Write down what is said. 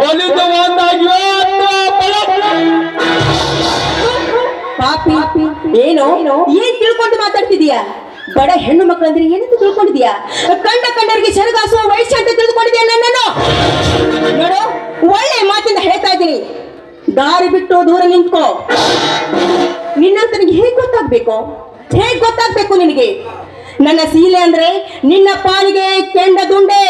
ಒಲಿದು ಒಂದಾಗಿಯೋ ಪಾಪಿ ಏನೋ ಏನ್ ತಿಳ್ಕೊಂಡು ಮಾತಾಡ್ತಿದೀಯಾ? ಬಡ ಹೆಣ್ಣು ಮಕ್ಕಳಂದ್ರೆ ಏನಂತ ತಿಳ್ಕೊಂಡಿದ್ಯಾ? ಕಂಡರಿಗೆ ಸೆರಗಾಸುವ ವಯಸ್ಸು ಅಂತ ತಿಳ್ಕೊಂಡಿದ್ಯಾ ನನ್ನನ್ನು? ನೋಡು, ಒಳ್ಳೆ ಮಾತಿಂದ ಹೇಳ್ತಾ ಇದ್ದೀನಿ, ದಾರಿ ಬಿಟ್ಟು ದೂರ ನಿಂತ್ಕೋ. ನಿನ್ನಂತ ನಿನಗೆ ಹೇಗ್ ಗೊತ್ತಾಗ್ಬೇಕು ನಿನಗೆ? ನನ್ನ ಸೀಲೆ ಅಂದ್ರೆ ನಿನ್ನ ಪಾಲಿಗೆ ಕೆಂಡ ದುಂಡೆ.